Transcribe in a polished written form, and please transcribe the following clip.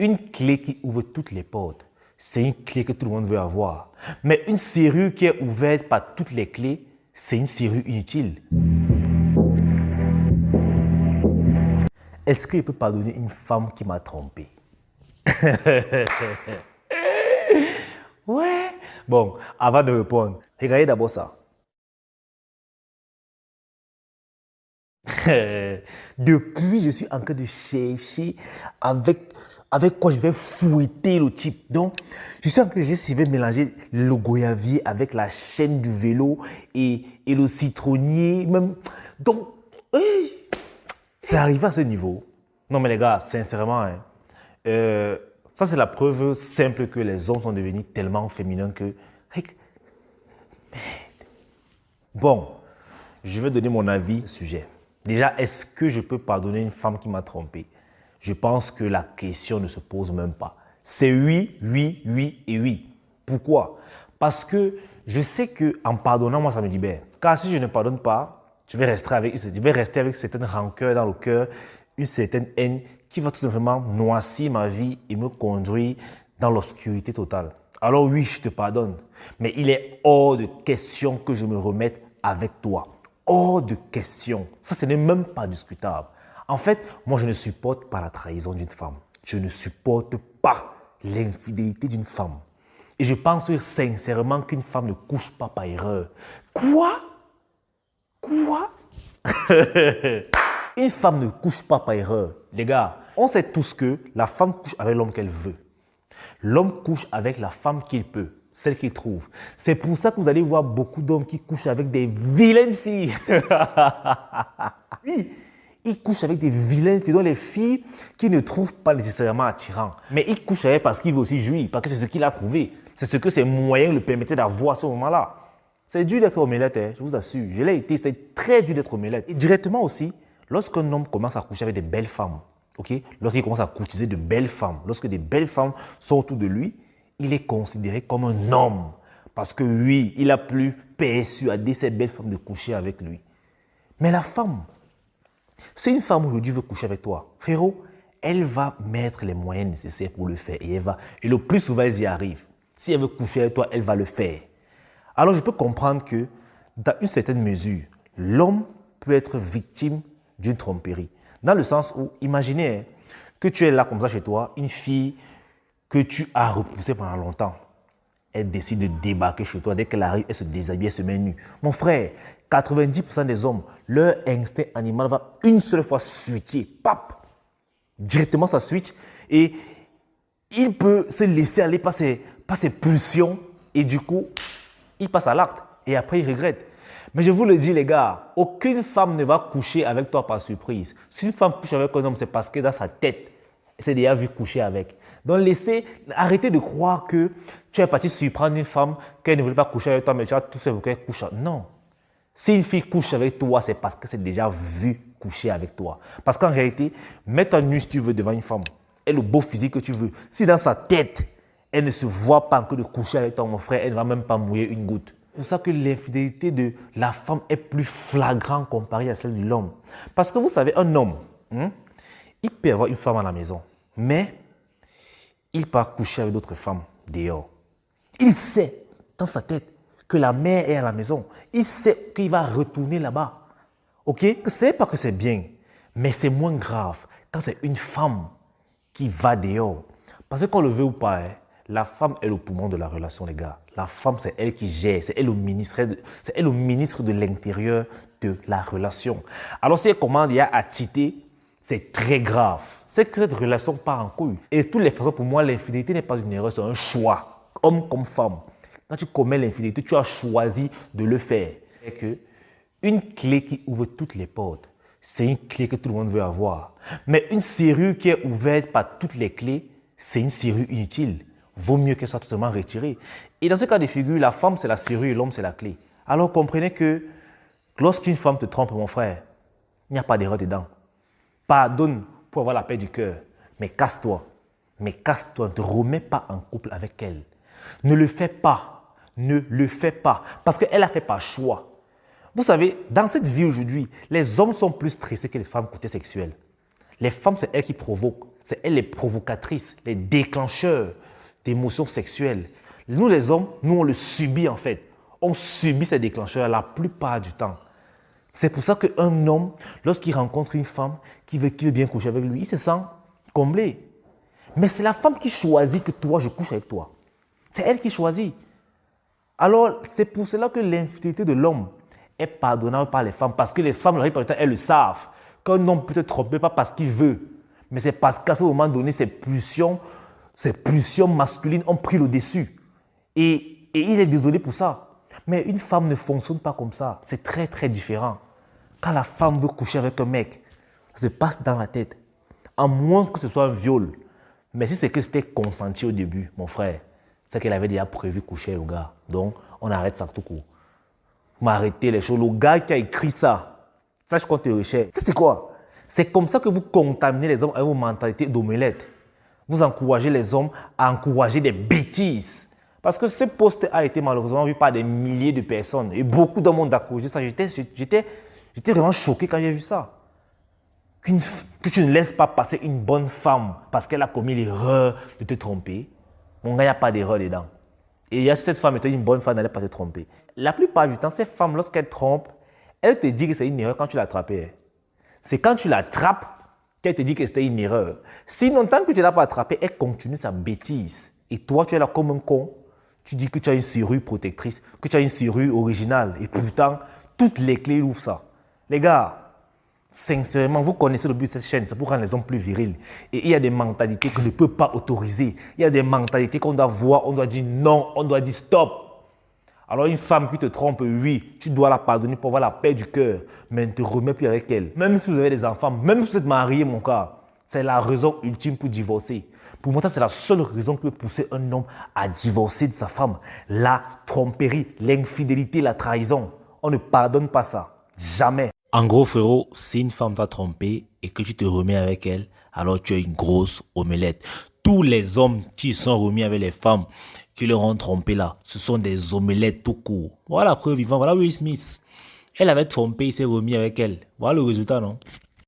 Une clé qui ouvre toutes les portes, c'est une clé que tout le monde veut avoir. Mais une serrure qui est ouverte par toutes les clés, c'est une serrure inutile. Est-ce que je peux pardonner une femme qui m'a trompé? Ouais. Bon, avant de répondre, regardez d'abord ça. Depuis, je suis en train de chercher avec quoi je vais fouetter le type. Donc, je suis en train de chercher si je vais mélanger le goyavier avec la chaîne du vélo et le citronnier. Même. Donc, c'est arrivé à ce niveau. Non, mais les gars, sincèrement, hein, ça, c'est la preuve simple que les hommes sont devenus tellement féminins que. Bon, je vais donner mon avis au sujet. Déjà, est-ce que je peux pardonner une femme qui m'a trompé? Je pense que la question ne se pose même pas. C'est oui, oui, oui et oui. Pourquoi? Parce que je sais qu'en pardonnant, moi, ça me libère. Car si je ne pardonne pas, je vais rester avec certaines rancœurs dans le cœur, une certaine haine qui va tout simplement noircir ma vie et me conduire dans l'obscurité totale. Alors oui, je te pardonne, mais il est hors de question que je me remette avec toi. Hors de question. Ça, ce n'est même pas discutable. En fait, moi, je ne supporte pas la trahison d'une femme. Je ne supporte pas l'infidélité d'une femme. Et je pense sincèrement qu'une femme ne couche pas par erreur. Quoi? Quoi? Une femme ne couche pas par erreur. Les gars, on sait tous que la femme couche avec l'homme qu'elle veut. L'homme couche avec la femme qu'il peut, celle qu'il trouve. C'est pour ça que vous allez voir beaucoup d'hommes qui couchent avec des vilaines filles. Oui, ils couchent avec des vilaines filles, donc les filles qui ne trouvent pas nécessairement attirant. Mais ils couchent avec parce qu'il veut aussi jouir, parce que c'est ce qu'il a trouvé. C'est ce que ses moyens lui permettaient d'avoir à ce moment-là. C'est dur d'être omelette, hein, je vous assure. Je l'ai été, c'est très dur d'être omelette. Et directement aussi, lorsqu'un homme commence à coucher avec des belles femmes, lorsqu'il commence à courtiser de belles femmes, lorsque des belles femmes sont autour de lui, il est considéré comme un homme. Parce que oui, il a plus persuadé ces belles femmes de coucher avec lui. Mais la femme, si une femme aujourd'hui veut coucher avec toi, frérot, elle va mettre les moyens nécessaires pour le faire. Et le plus souvent, elle y arrive. Si elle veut coucher avec toi, elle va le faire. Alors je peux comprendre que, dans une certaine mesure, l'homme peut être victime d'une tromperie. Dans le sens où, imaginez que tu es là comme ça chez toi, une fille que tu as repoussée pendant longtemps. Elle décide de débarquer chez toi. Dès qu'elle arrive, elle se déshabille, elle se met nue. Mon frère, 90% des hommes, leur instinct animal va une seule fois switcher. Pap! Directement ça switch. Et il peut se laisser aller par ses pulsions. Et du coup, il passe à l'acte. Et après, il regrette. Mais je vous le dis, les gars, aucune femme ne va coucher avec toi par surprise. Si une femme couche avec un homme, c'est parce que dans sa tête, elle s'est déjà vue coucher avec. Donc, arrêtez de croire que tu es parti surprendre une femme, qu'elle ne voulait pas coucher avec toi, mais tu as tout fait pour qu'elle couche. Non. Si une fille couche avec toi, c'est parce qu'elle s'est déjà vue coucher avec toi. Parce qu'en réalité, mets-toi nu si tu veux devant une femme. Et le beau physique que tu veux. Si dans sa tête, elle ne se voit pas que de coucher avec toi, mon frère, elle ne va même pas mouiller une goutte. C'est pour ça que l'infidélité de la femme est plus flagrante comparée à celle de l'homme. Parce que vous savez, un homme, il peut avoir une femme à la maison, mais il peut coucher avec d'autres femmes dehors. Il sait dans sa tête que la mère est à la maison. Il sait qu'il va retourner là-bas. Ok? Ce n'est pas que c'est bien, mais c'est moins grave quand c'est une femme qui va dehors. Parce que qu'on le veut ou pas, la femme est le poumon de la relation, les gars. La femme, c'est elle qui gère, c'est elle le ministre de l'Intérieur de la relation. Alors si elle commande il y a à titer, c'est très grave. C'est que cette relation part en couille. Et de toutes les façons, pour moi, l'infidélité n'est pas une erreur, c'est un choix, homme comme femme. Quand tu commets l'infidélité, tu as choisi de le faire. Et que une clé qui ouvre toutes les portes, c'est une clé que tout le monde veut avoir. Mais une serrure qui est ouverte par toutes les clés, c'est une serrure inutile. Vaut mieux qu'elle soit totalement retirée. Et dans ce cas de figure, la femme, c'est la serrure et l'homme, c'est la clé. Alors comprenez que lorsqu'une femme te trompe, mon frère, il n'y a pas d'erreur dedans. Pardonne pour avoir la paix du cœur, mais casse-toi. Mais casse-toi, ne te remets pas en couple avec elle. Ne le fais pas. Ne le fais pas. Parce qu'elle a fait par choix. Vous savez, dans cette vie aujourd'hui, les hommes sont plus stressés que les femmes côté sexuel. Les femmes, c'est elles qui provoquent. C'est elle les provocatrices, les déclencheurs d'émotions sexuelles. Nous les hommes, nous on le subit en fait. On subit ces déclencheurs la plupart du temps. C'est pour ça qu'un homme, lorsqu'il rencontre une femme qui veut bien coucher avec lui, il se sent comblé. Mais c'est la femme qui choisit que toi, je couche avec toi. C'est elle qui choisit. Alors, c'est pour cela que l'infidélité de l'homme est pardonnable par les femmes. Parce que les femmes, la plupart du temps, elles le savent. Qu'un homme peut te tromper pas parce qu'il veut, mais c'est parce qu'à ce moment donné, ces pulsions masculines ont pris le dessus. Et il est désolé pour ça. Mais une femme ne fonctionne pas comme ça. C'est très, très différent. Quand la femme veut coucher avec un mec, ça se passe dans la tête. À moins que ce soit un viol. Mais si c'est que c'était consenti au début, mon frère, c'est qu'elle avait déjà prévu coucher avec le gars. Donc, on arrête ça tout court. M'arrêtez les choses. Le gars qui a écrit ça, sache qu'on te recherche. Ça, c'est quoi? C'est comme ça que vous contaminez les hommes avec vos mentalités d'omelette. Vous encouragez les hommes à encourager des bêtises. Parce que ce post a été malheureusement vu par des milliers de personnes. Et beaucoup d'hommes ont encouragé ça. J'étais vraiment choqué quand j'ai vu ça. Que tu ne laisses pas passer une bonne femme parce qu'elle a commis l'erreur de te tromper. Mon gars, il n'y a pas d'erreur dedans. Et cette femme était une bonne femme, elle n'allait pas se tromper. La plupart du temps, ces femmes, lorsqu'elles trompent, elles te disent que c'est une erreur quand tu l'as attrapée. C'est quand tu l'attrapes qu'elle te dit que c'était une erreur. Sinon, tant que tu ne l'as pas attrapée, elle continue sa bêtise. Et toi, tu es là comme un con. Tu dis que tu as une serrure protectrice, que tu as une serrure originale. Et pourtant, toutes les clés ouvrent ça. Les gars, sincèrement, vous connaissez le but de cette chaîne, c'est pour rendre les hommes plus virils. Et il y a des mentalités qu'on ne peut pas autoriser. Il y a des mentalités qu'on doit voir, on doit dire non, on doit dire stop. Alors une femme qui te trompe, oui, tu dois la pardonner pour avoir la paix du cœur, mais ne te remets plus avec elle. Même si vous avez des enfants, même si vous êtes marié, mon gars, c'est la raison ultime pour divorcer. Pour moi, ça, c'est la seule raison qui peut pousser un homme à divorcer de sa femme. La tromperie, l'infidélité, la trahison. On ne pardonne pas ça. Jamais. En gros, frérot, si une femme t'a trompé et que tu te remets avec elle, alors tu as une grosse omelette. Tous les hommes qui sont remis avec les femmes qui leur ont trompé là, ce sont des omelettes tout court. Voilà la preuve vivante, voilà Will Smith. Elle avait trompé, il s'est remis avec elle. Voilà le résultat, non?